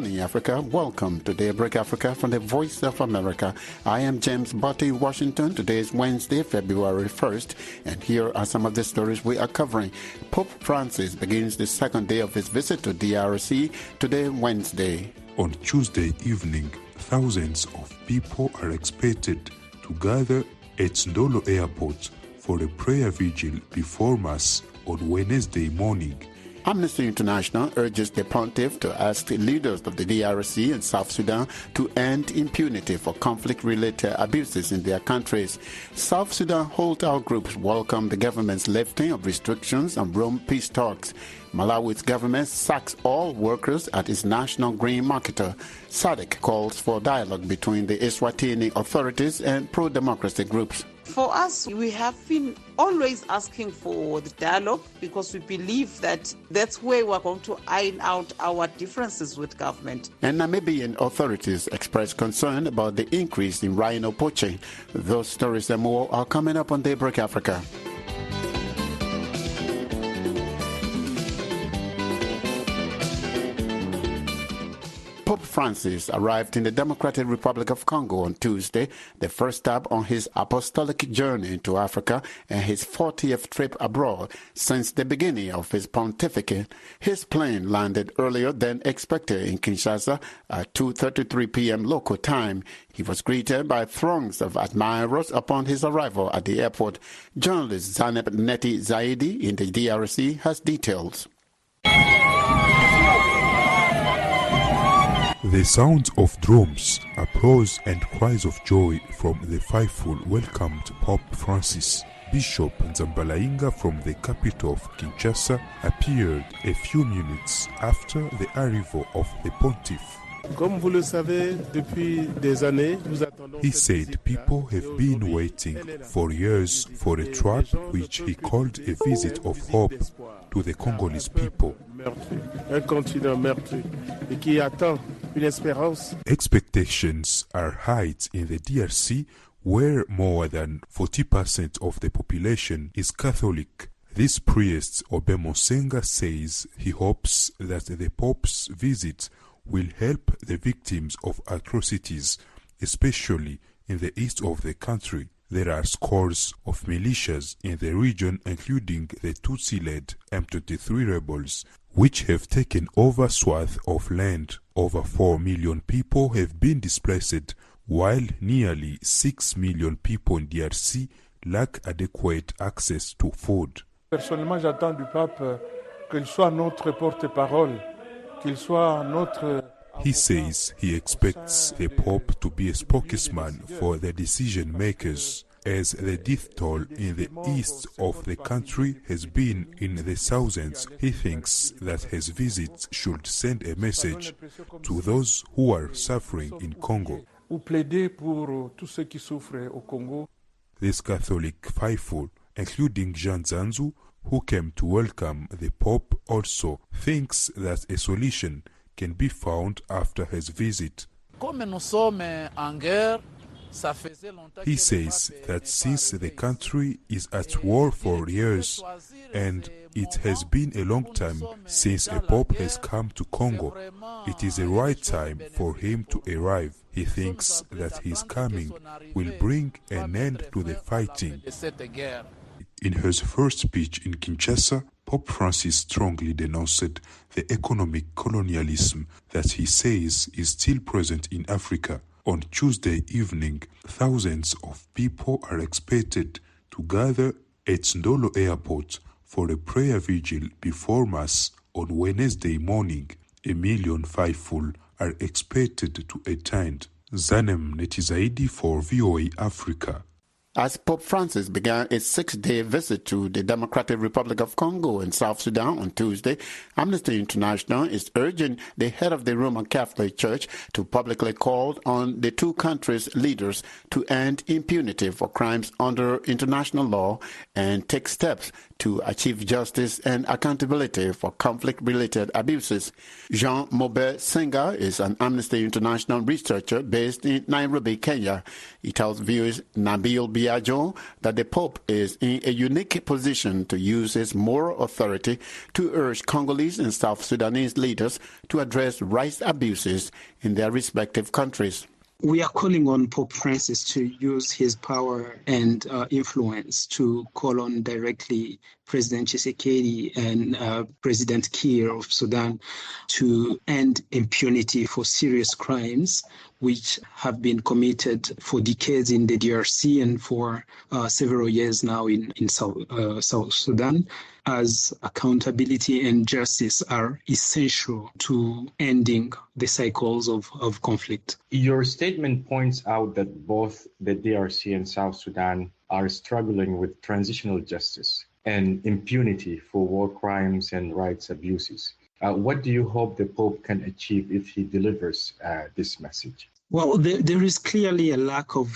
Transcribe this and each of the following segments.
morning, Africa. Welcome to Daybreak Africa from the Voice of America. I am James Butty, Washington. Today is Wednesday, February 1st, and here are some of the stories we are covering. Pope Francis begins the second day of his visit to DRC today, Wednesday. On Tuesday evening, thousands of people are expected to gather at Ndolo Airport for a prayer vigil before Mass on Wednesday morning. Amnesty International urges the pontiff to ask leaders of the DRC and South Sudan to end impunity for conflict-related abuses in their countries. South Sudan holdout groups welcome the government's lifting of restrictions on Rome peace talks. Malawi's government sacks all workers at its national grain marketer. SADC calls for dialogue between the Eswatini authorities and pro-democracy groups. For us, we have been always asking for the dialogue because we believe that that's where we're going to iron out our differences with government. And Namibian authorities express concern about the increase in rhino poaching. Those stories and more are coming up on Daybreak Africa. Pope Francis arrived in the Democratic Republic of Congo on Tuesday, the first stop on his apostolic journey into Africa and his 40th trip abroad since the beginning of his pontificate. His plane landed earlier than expected in Kinshasa at 2:33 p.m. local time. He was greeted by throngs of admirers upon his arrival at the airport. Journalist Zaneb Neti Zaidi in the DRC has details. The sounds of drums, applause and cries of joy from the faithful welcomed Pope Francis. Bishop Nzambalainga from the capital of Kinshasa appeared a few minutes after the arrival of the pontiff. He said people have been waiting for years for a trip which he called a visit of hope to the Congolese people. Expectations are high in the DRC, where more than 40% of the population is Catholic. This priest, Obemosenga, says he hopes that the Pope's visit will help the victims of atrocities, especially in the east of the country. There are scores of militias in the region, including the Tutsi-led M23 rebels, which have taken over swath of land. Over 4 million people have been displaced, while nearly 6 million people in DRC lack adequate access to food. Personnellement, j'attends du pape qu'il soit notre porte-parole, qu'il soit notre... He says he expects the Pope to be a spokesman for the decision makers, as the death toll in the east of the country has been in the thousands. He thinks that his visit should send a message to those who are suffering in Congo. This Catholic faithful, including Jean Zanzu, who came to welcome the Pope, also thinks that a solution can be found after his visit. He says that since the country is at war for years and it has been a long time since a Pope has come to Congo, it is the right time for him to arrive. He thinks that his coming will bring an end to the fighting. In his first speech in Kinshasa, Pope Francis strongly denounced the economic colonialism that he says is still present in Africa. On Tuesday evening, thousands of people are expected to gather at Ndolo Airport for a prayer vigil before Mass on Wednesday morning. 1 million faithful are expected to attend. Zanem Netizaidi for VOA Africa. As Pope Francis began a 6-day visit to the Democratic Republic of Congo and South Sudan on Tuesday, Amnesty International is urging the head of the Roman Catholic Church to publicly call on the two countries' leaders to end impunity for crimes under international law and take steps to achieve justice and accountability for conflict-related abuses. Jean Maubert Senga is an Amnesty International researcher based in Nairobi, Kenya. He tells viewers Nabil Biagio that the Pope is in a unique position to use his moral authority to urge Congolese and South Sudanese leaders to address rights abuses in their respective countries. We are calling on Pope Francis to use his power and influence to call on directly President Tshisekedi and President Kiir of Sudan to end impunity for serious crimes which have been committed for decades in the DRC and for several years now in South Sudan, as accountability and justice are essential to ending the cycles of conflict. Your statement points out that both the DRC and South Sudan are struggling with transitional justice and impunity for war crimes and rights abuses. What do you hope the Pope can achieve if he delivers this message? Well, there is clearly a lack of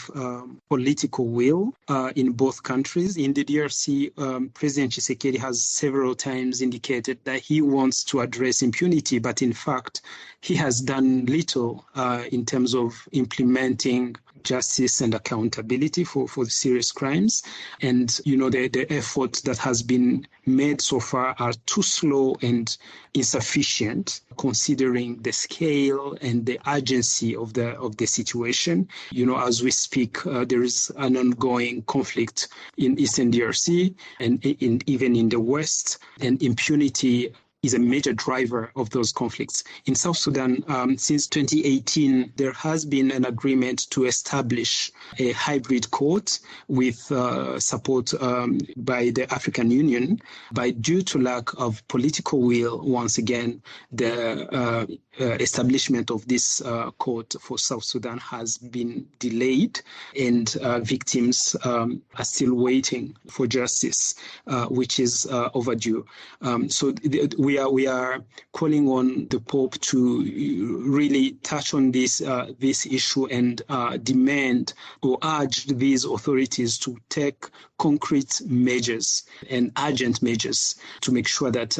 political will in both countries. In the DRC, President Tshisekedi has several times indicated that he wants to address impunity, but in fact, he has done little in terms of implementing justice and accountability for the serious crimes. And, the effort that has been made so far are too slow and insufficient, considering the scale and the urgency of the situation. As we speak, there is an ongoing conflict in Eastern DRC and even in the West, and impunity is a major driver of those conflicts. In South Sudan, since 2018, there has been an agreement to establish a hybrid court with support by the African Union. But due to lack of political will, once again, the establishment of this court for South Sudan has been delayed, and victims are still waiting for justice, which is overdue. So we are calling on the Pope to really touch on this issue and demand or urge these authorities to take concrete measures and urgent measures to make sure that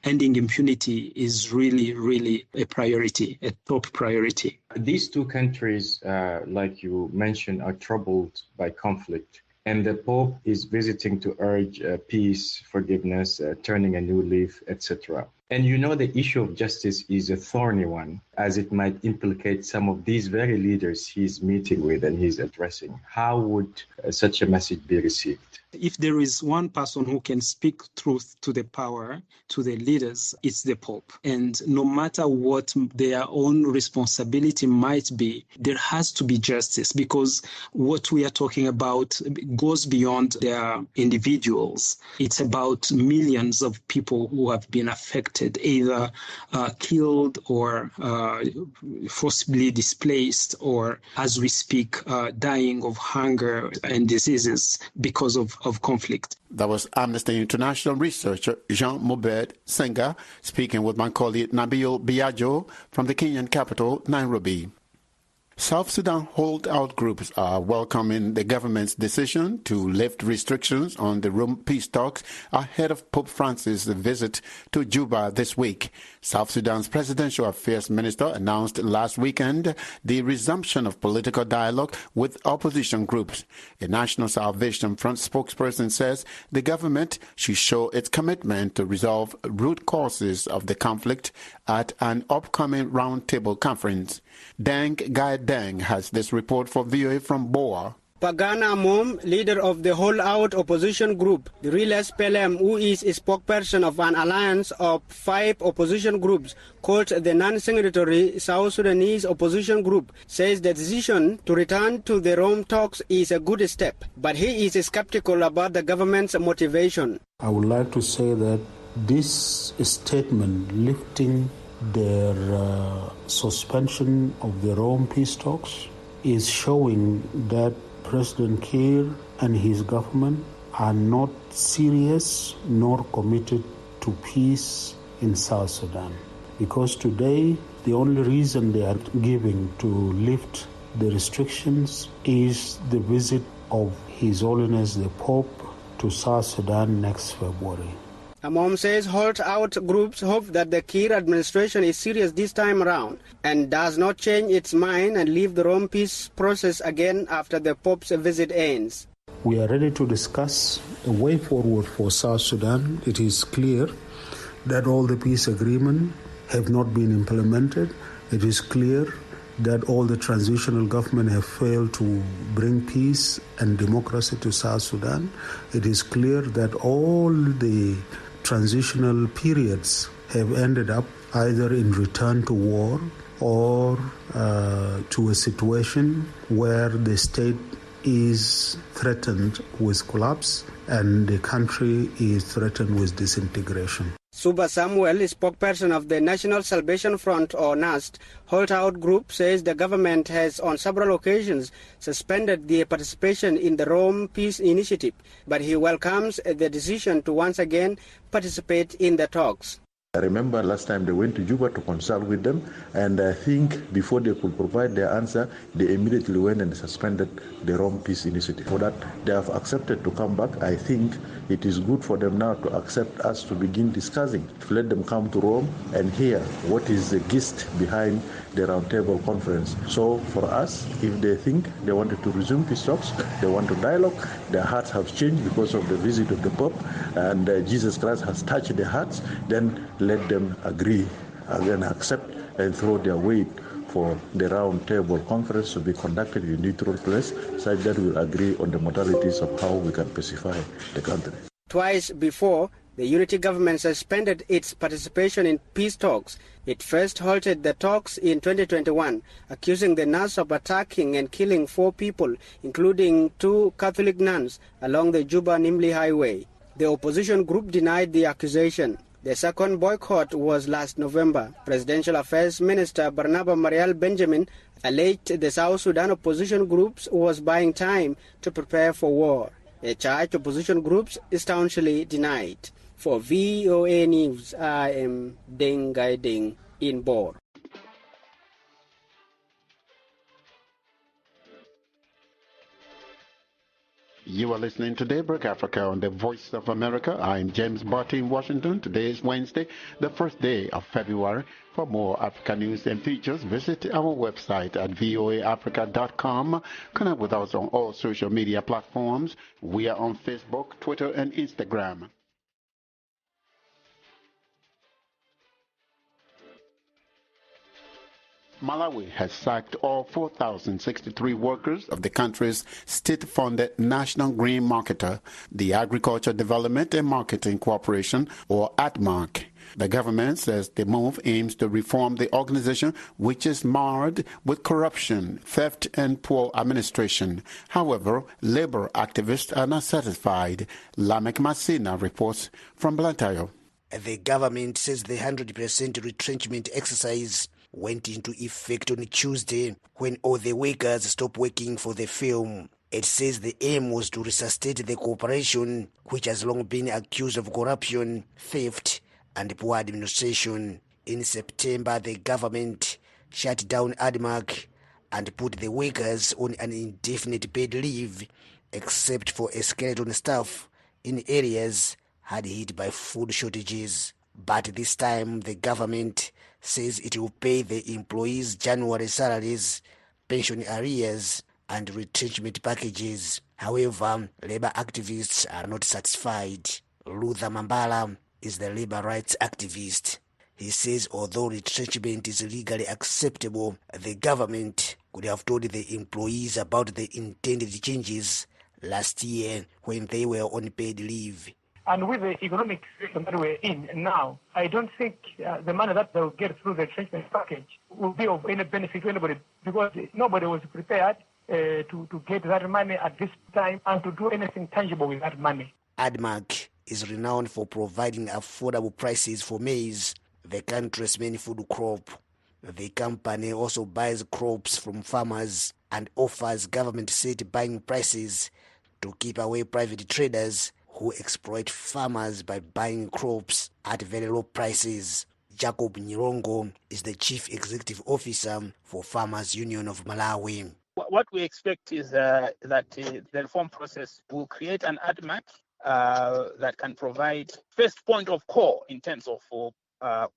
ending impunity is really, really a priority, a top priority. These two countries, like you mentioned, are troubled by conflict. And the Pope is visiting to urge peace, forgiveness, turning a new leaf, etc. And the issue of justice is a thorny one, as it might implicate some of these very leaders he's meeting with and he's addressing. How would such a message be received? If there is one person who can speak truth to the power, to the leaders, it's the Pope. And no matter what their own responsibility might be, there has to be justice, because what we are talking about goes beyond their individuals. It's about millions of people who have been affected, either killed or forcibly displaced, or as we speak, dying of hunger and diseases because of conflict. That was Amnesty International researcher Jean Mobed Senga speaking with my colleague Nabil Biagio from the Kenyan capital, Nairobi. South Sudan holdout groups are welcoming the government's decision to lift restrictions on the Rome peace talks ahead of Pope Francis' visit to Juba this week. South Sudan's Presidential Affairs Minister announced last weekend the resumption of political dialogue with opposition groups. A National Salvation Front spokesperson says the government should show its commitment to resolve root causes of the conflict at an upcoming roundtable conference. Deng Gai Deng has this report for VOA from Boa. Pagana Mom, leader of the holdout opposition group, the Real SPLM, who is a spokesperson of an alliance of 5 opposition groups called the non-signatory South Sudanese opposition group, says the decision to return to the Rome talks is a good step, but he is skeptical about the government's motivation. I would like to say that this statement lifting their suspension of the Rome peace talks is showing that President Kiir and his government are not serious nor committed to peace in South Sudan. Because today, the only reason they are giving to lift the restrictions is the visit of His Holiness the Pope to South Sudan next February. Amom says holdout groups hope that the Kiir administration is serious this time around and does not change its mind and leave the Rome peace process again after the Pope's visit ends. We are ready to discuss a way forward for South Sudan. It is clear that all the peace agreements have not been implemented. It is clear that all the transitional government have failed to bring peace and democracy to South Sudan. It is clear that all the transitional periods have ended up either in return to war or to a situation where the state is threatened with collapse and the country is threatened with disintegration. Suba Samuel, spokesperson of the National Salvation Front, or NAST, holdout group, says the government has on several occasions suspended the participation in the Rome Peace Initiative, but he welcomes the decision to once again participate in the talks. I remember last time they went to Juba to consult with them, and I think before they could provide their answer, they immediately went and suspended the Rome Peace Initiative. For that, they have accepted to come back. I think it is good for them now to accept us to begin discussing, to let them come to Rome and hear what is the gist behind the roundtable conference. So for us, if they think they wanted to resume peace talks, they want to dialogue, their hearts have changed because of the visit of the Pope, and Jesus Christ has touched their hearts, then let them agree and accept and throw their weight for the round table conference to be conducted in a neutral place, such that we'll agree on the modalities of how we can pacify the country. Twice before, the unity government suspended its participation in peace talks. It first halted the talks in 2021, accusing the NAS of attacking and killing 4 people, including 2 Catholic nuns, along the Juba-Nimli highway. The opposition group denied the accusation. The second boycott was last November. Presidential Affairs Minister Barnaba Marial Benjamin alleged the South Sudan opposition groups was buying time to prepare for war. A charge opposition groups staunchly denied. For VOA News, I am Deng Gai Deng in Bor. You are listening to Daybreak Africa on the Voice of America. I'm James Barty in Washington. Today is Wednesday, the first day of February. For more Africa news and features, visit our website at voaafrica.com. Connect with us on all social media platforms. We are on Facebook, Twitter, and Instagram. Malawi has sacked all 4,063 workers of the country's state-funded National Grain Marketer, the Agriculture Development and Marketing Corporation, or ADMARC. The government says the move aims to reform the organization, which is marred with corruption, theft, and poor administration. However, labor activists are not satisfied. Lamek Masina reports from Blantyre. The government says the 100% retrenchment exercise went into effect on Tuesday when all the workers stopped working for the firm. It says the aim was to resuscitate the corporation, which has long been accused of corruption, theft, and poor administration. In September, the government shut down ADMARC and put the workers on an indefinite paid leave, except for a skeleton staff in areas hard hit by food shortages. But this time, the government says it will pay the employees' January salaries, pension arrears, and retrenchment packages. However, labor activists are not satisfied. Luther Mambala is the labor rights activist. He says although retrenchment is legally acceptable, the government could have told the employees about the intended changes last year when they were on paid leave. And with the economic situation that we're in now, I don't think the money that they'll get through the retrenchment package will be of any benefit to anybody, because nobody was prepared to get that money at this time and to do anything tangible with that money. ADMARC is renowned for providing affordable prices for maize, the country's main food crop. The company also buys crops from farmers and offers government-set buying prices to keep away private traders who exploit farmers by buying crops at very low prices. Jacob Nyirongo is the Chief Executive Officer for Farmers Union of Malawi. What we expect is that the reform process will create an ADMARC that can provide first point of call in terms of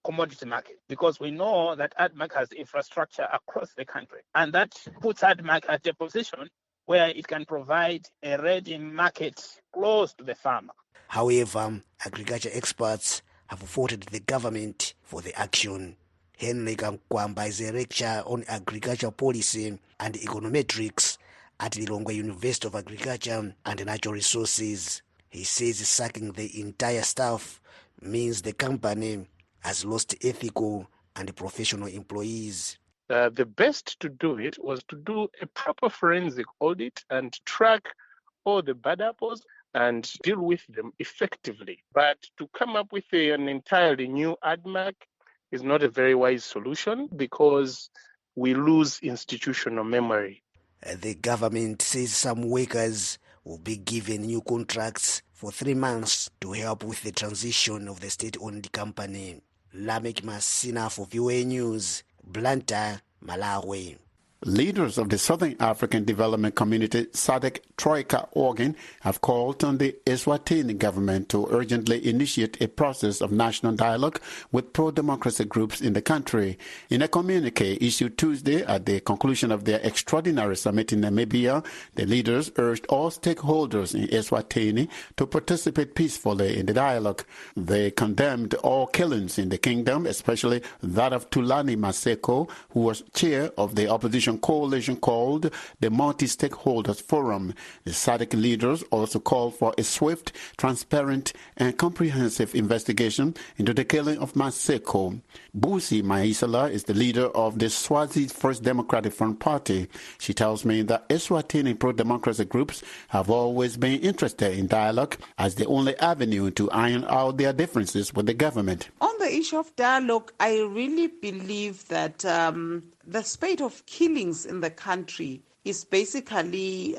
commodity market, because we know that ADMARC has infrastructure across the country, and that puts ADMARC at a position where it can provide a ready market close to the farmer. However, agriculture experts have faulted the government for the action. Henry Kamkwamba is a lecturer on agricultural policy and econometrics at the Lilongwe University of Agriculture and Natural Resources. He says sacking the entire staff means the company has lost ethical and professional employees. The best to do it was to do a proper forensic audit and track all the bad apples and deal with them effectively. But to come up with an entirely new ADMAC is not a very wise solution because we lose institutional memory. The government says some workers will be given new contracts for 3 months to help with the transition of the state-owned company. Lamek Masina for VOA News, Blantyre, Malawi. Leaders of the Southern African Development Community SADC Troika organ have called on the Eswatini government to urgently initiate a process of national dialogue with pro-democracy groups in the country. In a communique issued Tuesday at the conclusion of their extraordinary summit in Namibia, the leaders urged all stakeholders in Eswatini to participate peacefully in the dialogue. They condemned all killings in the kingdom, especially that of Thulani Maseko, who was chair of the opposition coalition called the Multi-Stakeholders Forum. The SADC leaders also called for a swift, transparent, and comprehensive investigation into the killing of Maseko. Busi Maisala is the leader of the Swazi's First Democratic Front Party. She tells me that Eswatini pro-democracy groups have always been interested in dialogue as the only avenue to iron out their differences with the government. On the issue of dialogue, I really believe that the spate of killings in the country is basically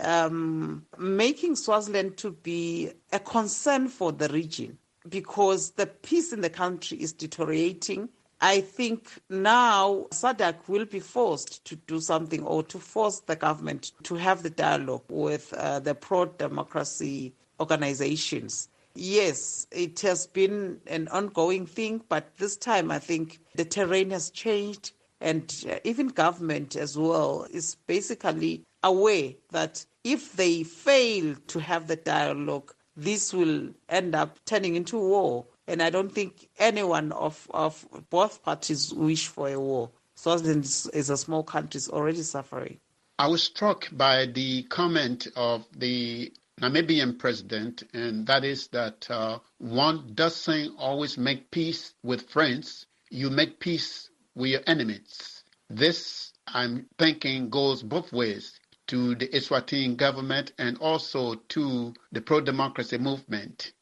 making Swaziland to be a concern for the region because the peace in the country is deteriorating. I think now SADC will be forced to do something or to force the government to have the dialogue with the pro-democracy organizations. Yes, it has been an ongoing thing, but this time I think the terrain has changed. And even government as well is basically aware that if they fail to have the dialogue, this will end up turning into war. And I don't think anyone of both parties wish for a war. Swaziland is a small country, is already suffering. I was struck by the comment of the Namibian president, and that is that one doesn't always make peace with friends. You make peace with your enemies. This, I'm thinking, goes both ways to the Eswatini government and also to the pro-democracy movement.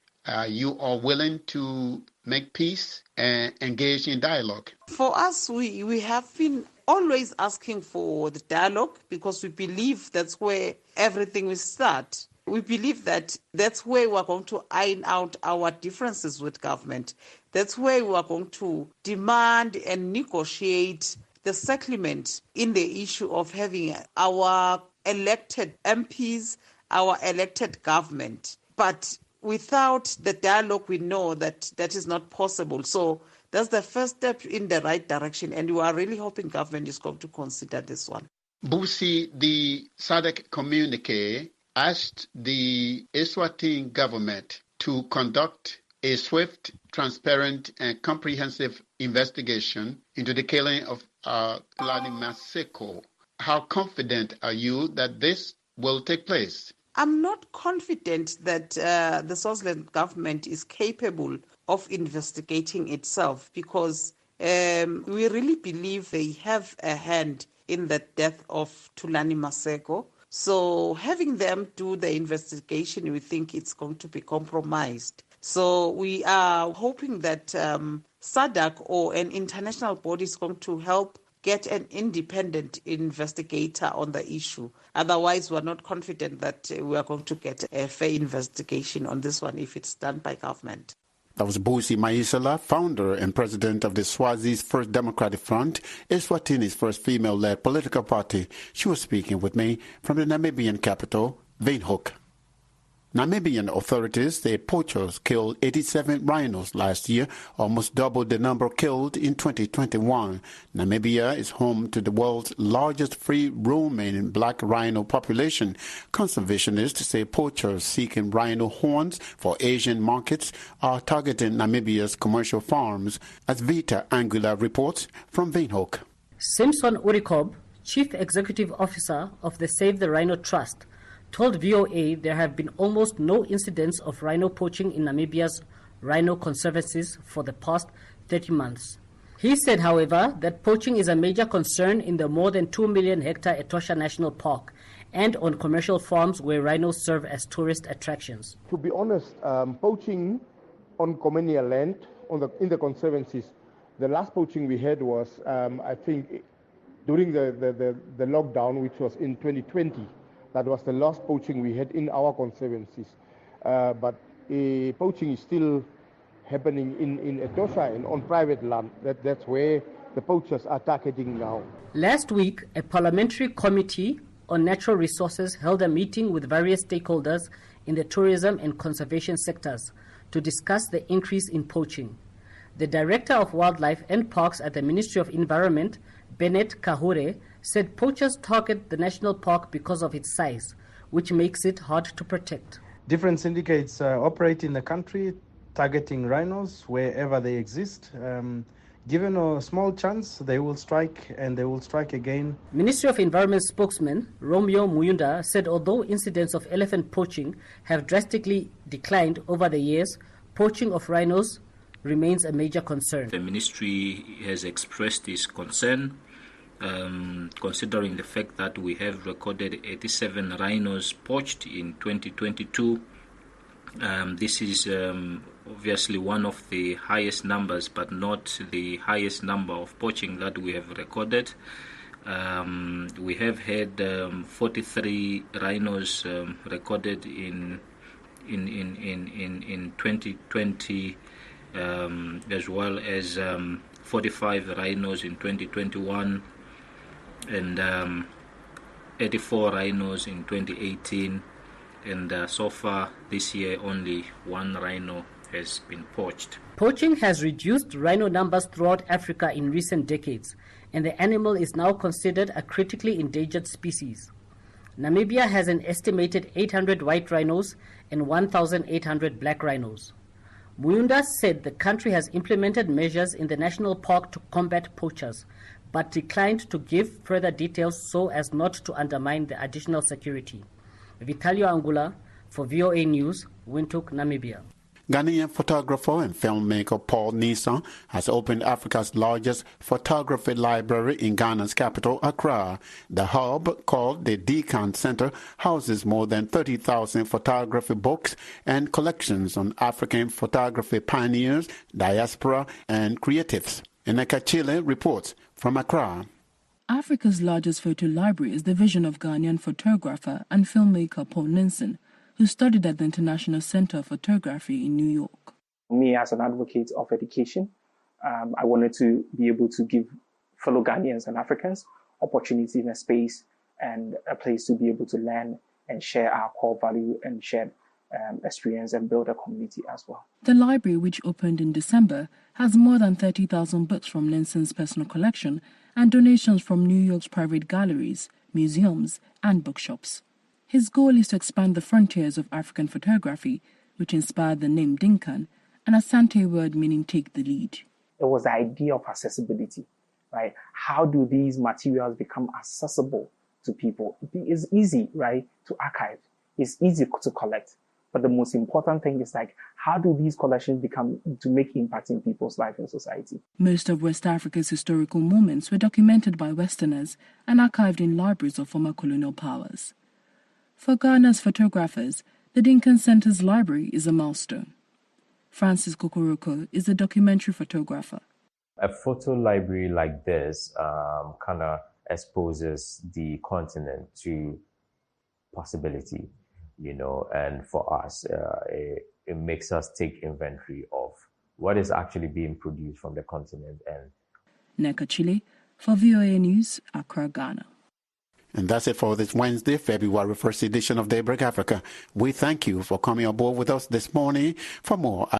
You are willing to make peace and engage in dialogue. For us, we have been always asking for the dialogue because we believe that's where everything will start. We believe that that's where we are going to iron out our differences with government. That's where we are going to demand and negotiate the settlement in the issue of having our elected MPs, our elected government. But without the dialogue, we know that that is not possible. So that's the first step in the right direction, and we are really hoping government is going to consider this one. Busi, the SADC communique asked the Eswatini government to conduct a swift, transparent, and comprehensive investigation into the killing of Thulani Maseko. How confident are you that this will take place? I'm not confident that the Swaziland government is capable of investigating itself because we really believe they have a hand in the death of Thulani Maseko. So having them do the investigation, we think it's going to be compromised. So we are hoping that SADC or an international body is going to help get an independent investigator on the issue. Otherwise, we're not confident that we are going to get a fair investigation on this one if it's done by government. That was Busi Maisala, founder and president of the Swazi's First Democratic Front, Eswatini's first female-led political party. She was speaking with me from the Namibian capital, Windhoek. Namibian authorities say poachers killed 87 rhinos last year, almost double the number killed in 2021. Namibia is home to the world's largest free-roaming black rhino population. Conservationists say poachers seeking rhino horns for Asian markets are targeting Namibia's commercial farms, as Vita Angula reports from Windhoek. Simpson Urikob, Chief Executive Officer of the Save the Rhino Trust, told VOA there have been almost no incidents of rhino poaching in Namibia's rhino conservancies for the past 30 months. He said, however, that poaching is a major concern in the more than 2 million hectare Etosha National Park and on commercial farms where rhinos serve as tourist attractions. To be honest, poaching on communal land in the conservancies, the last poaching we had was, I think, during the lockdown, which was in 2020. That was the last poaching we had in our conservancies. But poaching is still happening in Etosha and on private land. That's where the poachers are targeting now. Last week, a parliamentary committee on natural resources held a meeting with various stakeholders in the tourism and conservation sectors to discuss the increase in poaching. The Director of Wildlife and Parks at the Ministry of Environment, Bennett Kahure, said poachers target the national park because of its size, which makes it hard to protect. Different syndicates operate in the country, targeting rhinos wherever they exist. Given a small chance, they will strike, and they will strike again. Ministry of Environment spokesman Romeo Muyunda said although incidents of elephant poaching have drastically declined over the years, poaching of rhinos remains a major concern. The ministry has expressed its concern, considering the fact that we have recorded 87 rhinos poached in 2022. This is obviously one of the highest numbers, but not the highest number of poaching that we have recorded. We have had 43 rhinos recorded in 2020, as well as 45 rhinos in 2021 and 84 rhinos in 2018, and so far this year only one rhino has been poached. Poaching has reduced rhino numbers throughout Africa in recent decades, and the animal is now considered a critically endangered species. Namibia has an estimated 800 white rhinos and 1,800 black rhinos. Muyunda said the country has implemented measures in the national park to combat poachers, but declined to give further details so as not to undermine the additional security. Vitalio Angula for VOA News, Windhoek, Namibia. Ghanaian photographer and filmmaker Paul Nisan has opened Africa's largest photography library in Ghana's capital, Accra. The hub, called the Decan Center, houses more than 30,000 photography books and collections on African photography pioneers, diaspora, and creatives. Eneka Chile reports from Accra. Africa's largest photo library is the vision of Ghanaian photographer and filmmaker Paul Nisan, who studied at the International Center of Photography in New York. Me, as an advocate of education, I wanted to be able to give fellow Ghanaians and Africans opportunity in a space and a place to be able to learn and share our core value and share experience and build a community as well. The library, which opened in December, has more than 30,000 books from Nisan's personal collection and donations from New York's private galleries, museums, and bookshops. His goal is to expand the frontiers of African photography, which inspired the name Dinkan, an Asante word meaning take the lead. It was the idea of accessibility, right? How do these materials become accessible to people? It's easy, right, to archive. It's easy to collect. But the most important thing is how do these collections become to make impact in people's life and society? Most of West Africa's historical moments were documented by Westerners and archived in libraries of former colonial powers. For Ghana's photographers, the Dinkan Center's library is a milestone. Francis Kokoroko is a documentary photographer. A photo library like this kind of exposes the continent to possibility, and for us, it makes us take inventory of what is actually being produced from the continent. And Neka Chile for VOA News, Accra, Ghana. And that's it for this Wednesday, February 1st edition of Daybreak Africa. We thank you for coming aboard with us this morning. For more